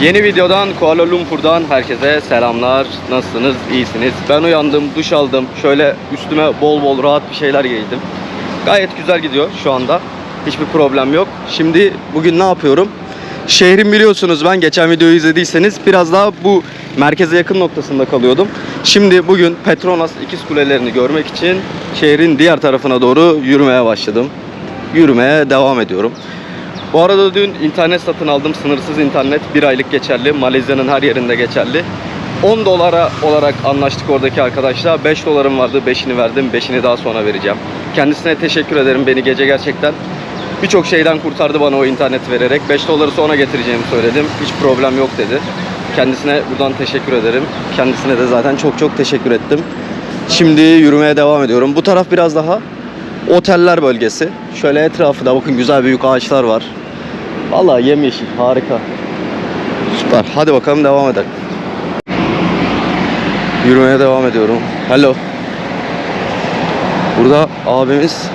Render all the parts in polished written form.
Yeni videodan Kuala Lumpur'dan herkese selamlar. Nasılsınız? İyisiniz? Ben uyandım, duş aldım. Şöyle üstüme bol bol rahat bir şeyler giydim. Gayet güzel gidiyor şu anda. Hiçbir problem yok. Şimdi bugün ne yapıyorum? Şehrin biliyorsunuz, ben geçen videoyu izlediyseniz biraz daha bu merkeze yakın noktasında kalıyordum. Şimdi bugün Petronas İkiz Kulelerini görmek için şehrin diğer tarafına doğru yürümeye başladım. Yürümeye devam ediyorum. Bu arada dün internet satın aldım. Sınırsız internet. 1 aylık geçerli. Malezya'nın her yerinde geçerli. 10 dolara olarak anlaştık oradaki arkadaşla. 5 dolarım vardı. 5'ini verdim. 5'ini daha sonra vereceğim. Kendisine teşekkür ederim. Beni gece gerçekten birçok şeyden kurtardı bana o interneti vererek. 5 doları sonra getireceğimi söyledim. Hiç problem yok dedi. Kendisine buradan teşekkür ederim. Kendisine de zaten çok teşekkür ettim. Şimdi yürümeye devam ediyorum. Bu taraf biraz daha oteller bölgesi. Şöyle etrafı da bakın, güzel büyük ağaçlar var. Vallahi yemyeşil, harika. Süper. Hadi bakalım, devam edelim. Yürümeye devam ediyorum. Hello. Burada abimiz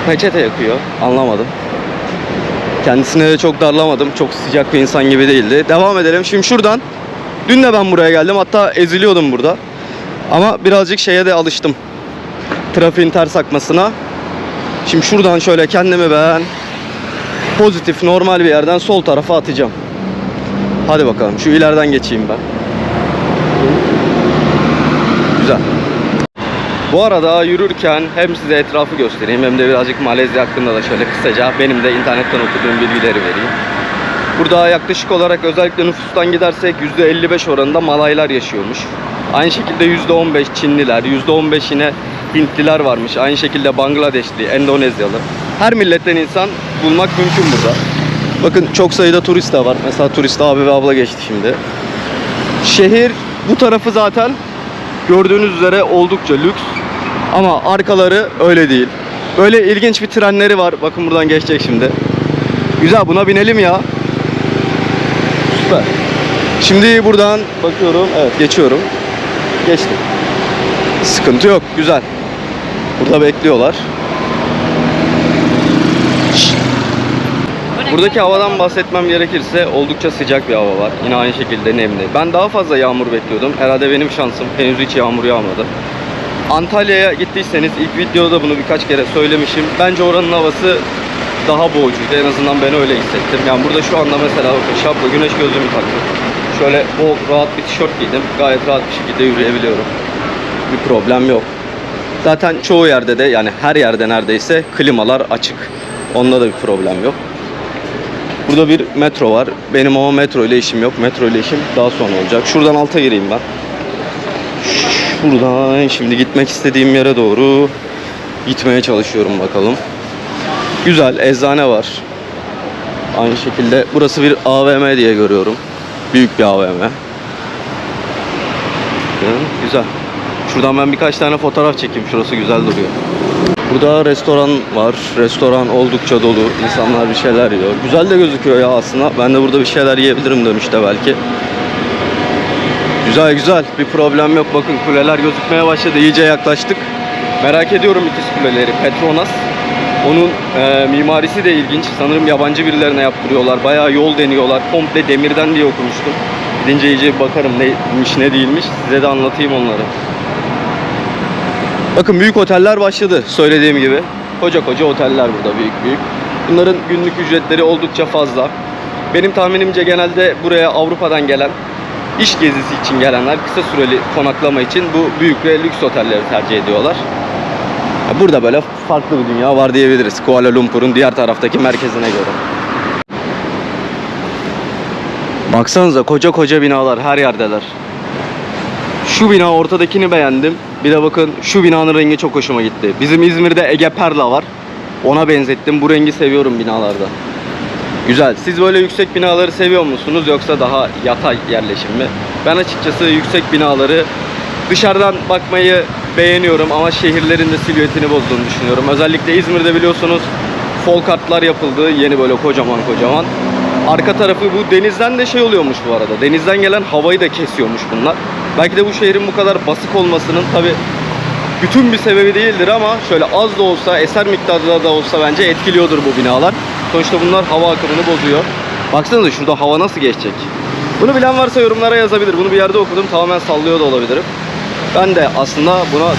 peçete yakıyor. Anlamadım. Kendisine de çok darlamadım. Çok sıcak bir insan gibi değildi. Devam edelim. Şimdi şuradan. Dün de ben buraya geldim. Hatta eziliyordum burada. Ama birazcık şeye de alıştım. Trafiğin ters akmasına. Şimdi şuradan şöyle kendimi ben pozitif, normal bir yerden sol tarafa atacağım. Hadi bakalım. Şu ileriden geçeyim ben. Güzel. Bu arada yürürken hem size etrafı göstereyim hem de birazcık Malezya hakkında da şöyle kısaca benim de internetten okuduğum bilgileri vereyim. Burada yaklaşık olarak özellikle nüfustan gidersek %55 oranında Malaylar yaşıyormuş. Aynı şekilde %15 Çinliler, %15 yine Hintliler varmış. Aynı şekilde Bangladeşli, Endonezyalı. Her milletten insan bulmak mümkün burada. Bakın çok sayıda turist de var. Mesela turist abi ve abla geçti şimdi. Şehir bu tarafı zaten gördüğünüz üzere oldukça lüks. Ama arkaları öyle değil. Böyle ilginç bir trenleri var. Bakın buradan geçecek şimdi. Güzel, buna binelim ya. Süper. Şimdi buradan bakıyorum. Evet, geçiyorum. Geçtim. Sıkıntı yok. Güzel. Burada bekliyorlar. Buradaki havadan bahsetmem gerekirse oldukça sıcak bir hava var. Yine aynı şekilde nemli. Ben daha fazla yağmur bekliyordum. Herhalde benim şansım. Henüz hiç yağmur yağmadı. Antalya'ya gittiyseniz ilk videoda bunu birkaç kere söylemişim. Bence oranın havası daha boğucuydu. En azından ben öyle hissettim. Yani burada şu anda mesela bakın şapka, güneş gözlüğümü taktım. Şöyle bol rahat bir tişört giydim. Gayet rahat bir şekilde yürüyebiliyorum. Bir problem yok. Zaten çoğu yerde de, yani her yerde neredeyse klimalar açık. Onda da bir problem yok. Burada bir metro var. Benim ama metro ile işim yok. Metro ile işim daha sonra olacak. Şuradan alta gireyim ben. Şuradan şimdi gitmek istediğim yere doğru gitmeye çalışıyorum bakalım. Güzel, eczane var. Aynı şekilde burası bir AVM diye görüyorum. Büyük bir AVM. Güzel. Şuradan ben birkaç tane fotoğraf çekeyim. Şurası güzel duruyor. Burada restoran var. Restoran oldukça dolu. İnsanlar bir şeyler yiyor. Güzel de gözüküyor ya aslında. Ben de burada bir şeyler yiyebilirim dönüşte belki. Güzel. Bir problem yok. Bakın kuleler gözükmeye başladı. İyice yaklaştık. Merak ediyorum İkiz Kuleleri. Petronas. Onun mimarisi de ilginç. Sanırım yabancı birilerine yaptırıyorlar. Bayağı yol deniyorlar. Komple demirden diye okumuştum. Gidince iyice bir bakarım neymiş ne değilmiş. Size de anlatayım onları. Bakın büyük oteller başladı söylediğim gibi. Koca oteller burada büyük. Bunların günlük ücretleri oldukça fazla. Benim tahminimce genelde buraya Avrupa'dan gelen, iş gezisi için gelenler, kısa süreli konaklama için bu büyük ve lüks otelleri tercih ediyorlar. Burada böyle farklı bir dünya var diyebiliriz. Kuala Lumpur'un diğer taraftaki merkezine göre. Baksanıza koca binalar her yerdeler. Şu bina, ortadakini beğendim. Bir de bakın şu binanın rengi çok hoşuma gitti. Bizim İzmir'de Ege Perla var. Ona benzettim. Bu rengi seviyorum binalarda. Güzel. Siz böyle yüksek binaları seviyor musunuz yoksa daha yatay yerleşim mi? Ben açıkçası yüksek binaları dışarıdan bakmayı beğeniyorum ama şehirlerin de silüetini bozduğunu düşünüyorum. Özellikle İzmir'de biliyorsunuz folkartlar yapıldı. Yeni böyle kocaman. Arka tarafı bu denizden de şey oluyormuş bu arada. Denizden gelen havayı da kesiyormuş bunlar. Belki de bu şehrin bu kadar basık olmasının tabi bütün bir sebebi değildir ama şöyle az da olsa, eser miktarda da olsa bence etkiliyordur bu binalar. Sonuçta bunlar hava akımını bozuyor. Baksanıza şurada hava nasıl geçecek? Bunu bilen varsa yorumlara yazabilir. Bunu bir yerde okudum. Tamamen sallıyor da olabilirim. Ben de aslında buna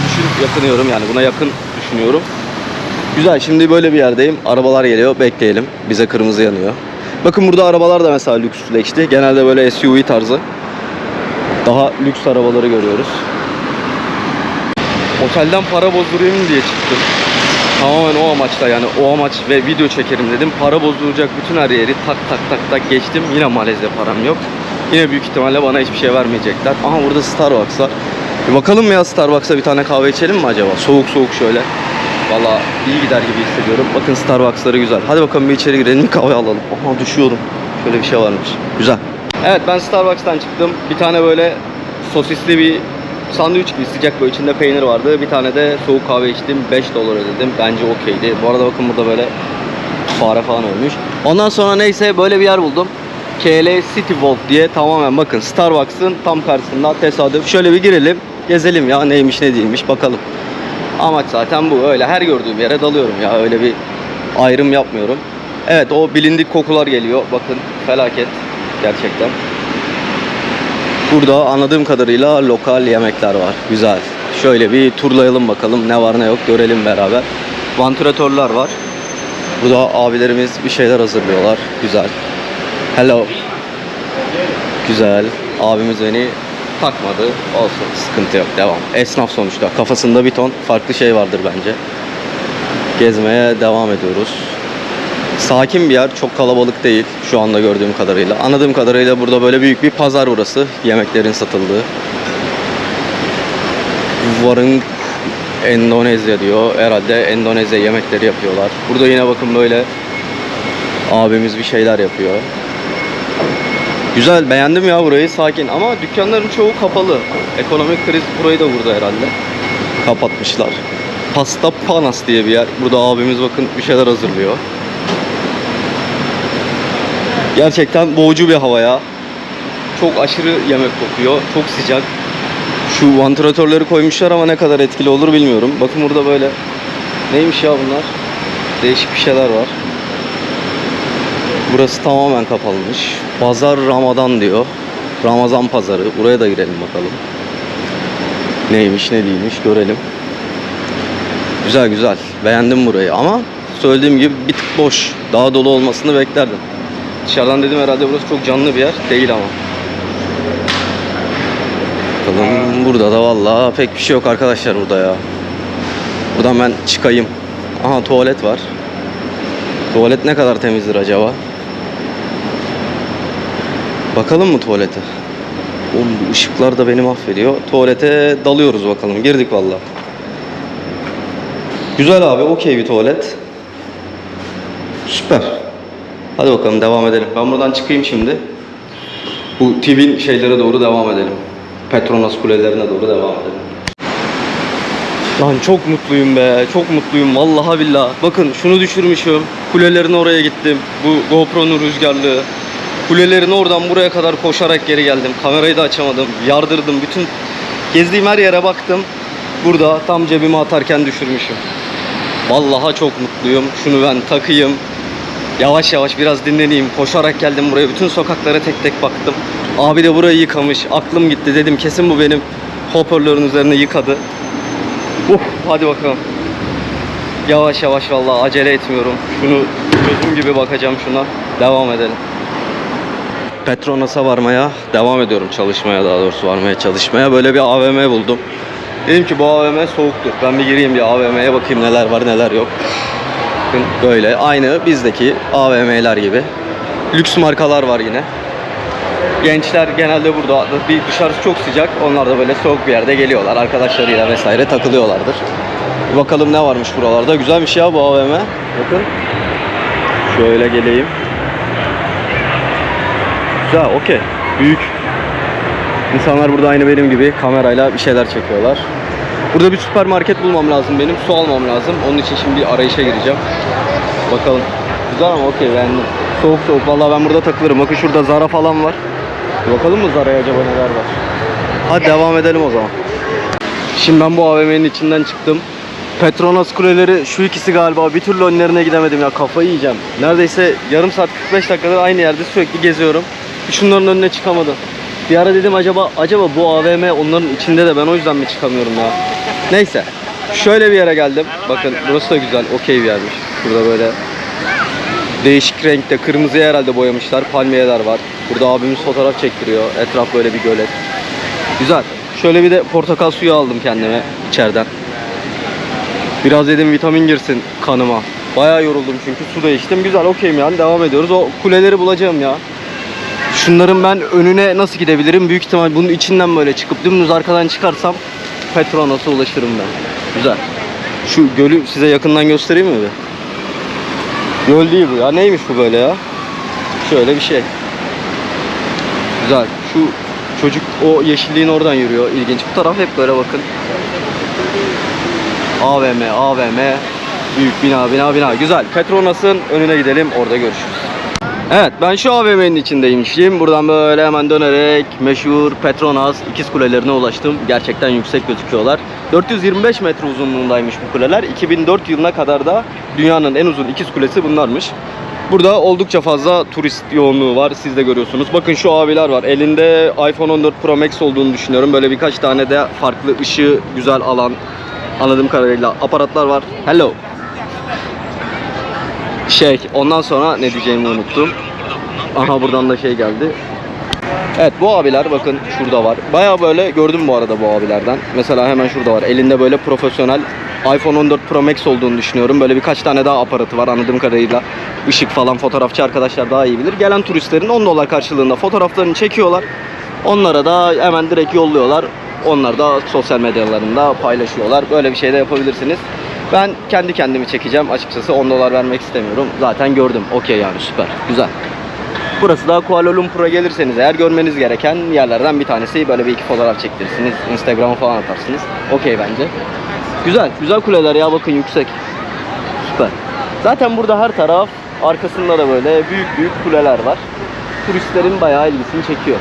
yakınıyorum. Yani buna yakın düşünüyorum. Güzel. Şimdi böyle bir yerdeyim. Arabalar geliyor. Bekleyelim. Bize kırmızı yanıyor. Bakın burada arabalar da mesela lüksleşti. Genelde böyle SUV tarzı. Daha lüks arabaları görüyoruz. Otelden para bozdurayım diye çıktım. Tamamen o amaçla, yani o amaç ve video çekerim dedim. Para bozduracak bütün her yeri tak tak tak tak geçtim. Yine Malezya param yok. Yine büyük ihtimalle bana hiçbir şey vermeyecekler. Aha burada Starbucks var. Bir bakalım mı ya, Starbucks'a bir tane kahve içelim mi acaba? Soğuk soğuk şöyle. Valla iyi gider gibi hissediyorum. Bakın Starbucks'ları güzel. Hadi bakalım bir içeri girelim, bir kahve alalım. Aha düşüyorum. Şöyle bir şey varmış. Güzel. Evet, ben Starbucks'tan çıktım. Bir tane böyle sosisli bir sandviç gibi sıcak, böyle içinde peynir vardı. Bir tane de soğuk kahve içtim. 5 dolar ödedim. Bence okeydi. Bu arada bakın burada böyle fare falan ölmüş. Ondan sonra neyse böyle bir yer buldum. KL City Walk diye, tamamen bakın Starbucks'ın tam karşısında, tesadüf. Şöyle bir girelim, gezelim ya, neymiş ne değilmiş bakalım. Amaç zaten bu. Öyle her gördüğüm yere dalıyorum ya. Öyle bir ayrım yapmıyorum. Evet, o bilindik kokular geliyor. Bakın felaket gerçekten. Burada anladığım kadarıyla lokal yemekler var. Güzel. Şöyle bir turlayalım bakalım ne var ne yok görelim beraber. Vantilatörler var. Burada abilerimiz bir şeyler hazırlıyorlar. Güzel. Hello. Güzel. Abimiz beni takmadı. Olsun, sıkıntı yok. Devam. Esnaf sonuçta. Kafasında bir ton farklı şey vardır bence. Gezmeye devam ediyoruz. Sakin bir yer. Çok kalabalık değil şu anda gördüğüm kadarıyla. Anladığım kadarıyla burada böyle büyük bir pazar burası. Yemeklerin satıldığı. Varın Endonezya diyor. Herhalde Endonezya yemekleri yapıyorlar. Burada yine bakın böyle abimiz bir şeyler yapıyor. Güzel, beğendim ya burayı, sakin ama dükkanların çoğu kapalı. Ekonomik kriz burayı da vurdu herhalde. Kapatmışlar. Pasta Panas diye bir yer. Burada abimiz bakın bir şeyler hazırlıyor. Gerçekten boğucu bir hava ya. Çok aşırı yemek kokuyor. Çok sıcak. Şu vantilatörleri koymuşlar ama ne kadar etkili olur bilmiyorum. Bakın burada böyle. Neymiş ya bunlar? Değişik bir şeyler var. Burası tamamen kapalıymış. Pazar Ramadan diyor. Ramazan pazarı. Buraya da girelim bakalım. Neymiş ne değilmiş görelim. Güzel güzel. Beğendim burayı ama söylediğim gibi bir tık boş. Daha dolu olmasını beklerdim. Dışarıdan dedim herhalde burası çok canlı bir yer. Değil ama. Bakalım burada da vallahi pek bir şey yok arkadaşlar burada ya. Buradan ben çıkayım. Aha tuvalet var. Tuvalet ne kadar temizdir acaba? Bakalım mı tuvalete? Oğlum bu ışıklar da beni mahvediyor. Tuvalete dalıyoruz bakalım. Girdik vallahi. Güzel abi, okey bir tuvalet. Süper. Hadi bakalım devam edelim. Ben buradan çıkayım şimdi. Bu Twin şeylere doğru devam edelim. Petronas kulelerine doğru devam edelim. Lan çok mutluyum be. Çok mutluyum vallahi billahi. Bakın şunu düşürmüşüm. Kulelerin oraya gittim. Bu GoPro'nun rüzgarlığı. Kulelerin oradan buraya kadar koşarak geri geldim. Kamerayı da açamadım. Yardırdım. Bütün gezdiğim her yere baktım. Burada tam cebime atarken düşürmüşüm. Vallahi çok mutluyum. Şunu ben takayım. Yavaş yavaş biraz dinleneyim. Koşarak geldim buraya. Bütün sokaklara tek tek baktım. Abi de burayı yıkamış. Aklım gitti. Dedim kesin bu benim hoparlörün üzerine yıkadı. Hadi bakalım. Yavaş yavaş vallahi acele etmiyorum. Şunu gözüm gibi bakacağım şuna. Devam edelim. Petronas'a varmaya devam ediyorum. Çalışmaya, daha doğrusu varmaya çalışmaya. Böyle bir AVM buldum. Dedim ki bu AVM soğuktur. Ben bir gireyim bir AVM'ye bakayım neler var neler yok. Bakın böyle aynı bizdeki AVM'ler gibi. Lüks markalar var yine. Gençler genelde burada, bir dışarısı çok sıcak. Onlar da böyle soğuk bir yerde geliyorlar. Arkadaşlarıyla vesaire takılıyorlardır. Bir bakalım ne varmış buralarda. Güzelmiş ya bu AVM. Bakın. Şöyle geleyim. Güzel, okey. Büyük. İnsanlar burada aynı benim gibi kamerayla bir şeyler çekiyorlar. Burada bir süpermarket bulmam lazım benim. Su almam lazım. Onun için şimdi bir arayışa gireceğim. Bakalım. Güzel ama okey, beğendim. Soğuk soğuk. Vallahi ben burada takılırım. Bakın şurada Zara falan var. Bir bakalım mı Zara'ya acaba neler var. Hadi devam edelim o zaman. Şimdi ben bu AVM'nin içinden çıktım. Petronas kuleleri şu ikisi galiba. Bir türlü önlerine gidemedim ya. Kafayı yiyeceğim. Neredeyse yarım saat 45 dakikadır aynı yerde sürekli geziyorum. Şunların önüne çıkamadım. Bir ara dedim acaba bu AVM onların içinde de ben o yüzden mi çıkamıyorum ya? Neyse. Şöyle bir yere geldim. Bakın burası da güzel. Okey bir yermiş. Burada böyle değişik renkte kırmızıya herhalde boyamışlar. Palmiyeler var. Burada abimiz fotoğraf çektiriyor. Etraf böyle bir gölet. Güzel. Şöyle bir de portakal suyu aldım kendime içeriden. Biraz dedim vitamin girsin kanıma. Bayağı yoruldum çünkü su değiştim. Güzel, okeyim yani, devam ediyoruz. O kuleleri bulacağım ya. Şunların ben önüne nasıl gidebilirim? Büyük ihtimal bunun içinden böyle çıkıp dümdüz arkadan çıkarsam Petronos'a ulaşırım ben. Güzel. Şu gölü size yakından göstereyim mi bir? Göl değil bu ya. Neymiş bu böyle ya? Şöyle bir şey. Güzel. Şu çocuk o yeşilliğin oradan yürüyor. İlginç. Bu taraf hep böyle bakın. AVM. Büyük bina. Güzel. Petronos'un önüne gidelim. Orada görüşürüz. Evet, ben şu AVM'nin içindeymişim. Buradan böyle hemen dönerek meşhur Petronas ikiz kulelerine ulaştım. Gerçekten yüksek gözüküyorlar. 425 metre uzunluğundaymış bu kuleler. 2004 yılına kadar da dünyanın en uzun ikiz kulesi bunlarmış. Burada oldukça fazla turist yoğunluğu var. Siz de görüyorsunuz. Bakın şu abiler var. Elinde iPhone 14 Pro Max olduğunu düşünüyorum. Böyle birkaç tane de farklı ışığı güzel alan, anladığım kadarıyla aparatlar var. Hello. Ondan sonra ne diyeceğimi unuttum. Aha, buradan da geldi. Evet, bu abiler bakın şurada var. Bayağı böyle gördüm bu arada bu abilerden. Mesela hemen şurada var. Elinde böyle profesyonel iPhone 14 Pro Max olduğunu düşünüyorum. Böyle birkaç tane daha aparatı var anladığım kadarıyla. Işık falan, fotoğrafçı arkadaşlar daha iyi bilir. Gelen turistlerin 10 dolar karşılığında fotoğraflarını çekiyorlar. Onlara da hemen direkt yolluyorlar. Onlar da sosyal medyalarında paylaşıyorlar. Böyle bir şey de yapabilirsiniz. Ben kendi kendimi çekeceğim açıkçası. 10 dolar vermek istemiyorum. Zaten gördüm. Okey yani, süper. Güzel. Burası da Kuala Lumpur'a gelirseniz eğer görmeniz gereken yerlerden bir tanesi. Böyle bir iki fotoğraf çektirirsiniz. Instagram'a falan atarsınız. Okey bence. Güzel. Güzel kuleler ya, bakın yüksek. Süper. Zaten burada her taraf, arkasında da böyle büyük kuleler var. Turistlerin bayağı ilgisini çekiyor.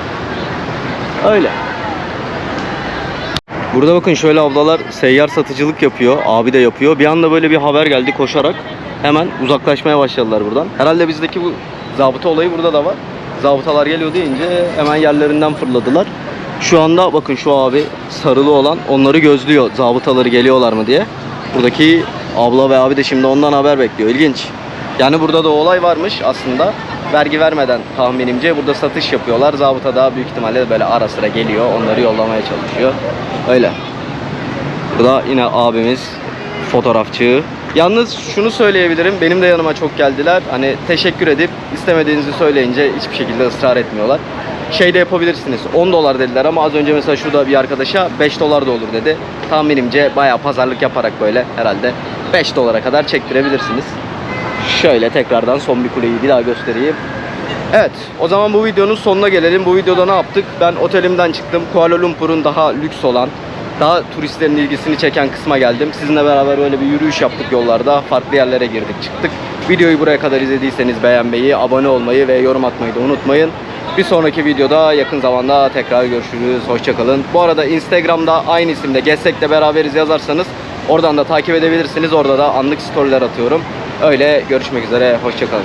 Öyle. Burada bakın şöyle ablalar seyyar satıcılık yapıyor. Abi de yapıyor. Bir anda böyle bir haber geldi koşarak. Hemen uzaklaşmaya başladılar buradan. Herhalde bizdeki bu zabıta olayı burada da var. Zabıtalar geliyor deyince hemen yerlerinden fırladılar. Şu anda bakın şu abi sarılı olan onları gözlüyor. Zabıtaları geliyorlar mı diye. Buradaki abla ve abi de şimdi ondan haber bekliyor. İlginç. Yani burada da olay varmış aslında. Vergi vermeden tahminimce burada satış yapıyorlar. Zabıta da büyük ihtimalle böyle ara sıra geliyor. Onları yollamaya çalışıyor. Öyle. Burada yine abimiz fotoğrafçı. Yalnız şunu söyleyebilirim. Benim de yanıma çok geldiler. Hani teşekkür edip istemediğinizi söyleyince hiçbir şekilde ısrar etmiyorlar. De yapabilirsiniz. 10 dolar dediler ama az önce mesela şurada bir arkadaşa 5 dolar da olur dedi. Tahminimce bayağı pazarlık yaparak böyle herhalde 5 dolara kadar çektirebilirsiniz. Şöyle tekrardan son bir kuleyi bir daha göstereyim. Evet, o zaman bu videonun sonuna gelelim. Bu videoda ne yaptık? Ben otelimden çıktım. Kuala Lumpur'un daha lüks olan, daha turistlerin ilgisini çeken kısma geldim. Sizinle beraber böyle bir yürüyüş yaptık yollarda. Farklı yerlere girdik çıktık. Videoyu buraya kadar izlediyseniz beğenmeyi, abone olmayı ve yorum atmayı da unutmayın. Bir sonraki videoda yakın zamanda tekrar görüşürüz. Hoşçakalın. Bu arada Instagram'da aynı isimde Gezsek'le beraberiz yazarsanız oradan da takip edebilirsiniz. Orada da anlık storyler atıyorum. Öyle görüşmek üzere. Hoşçakalın.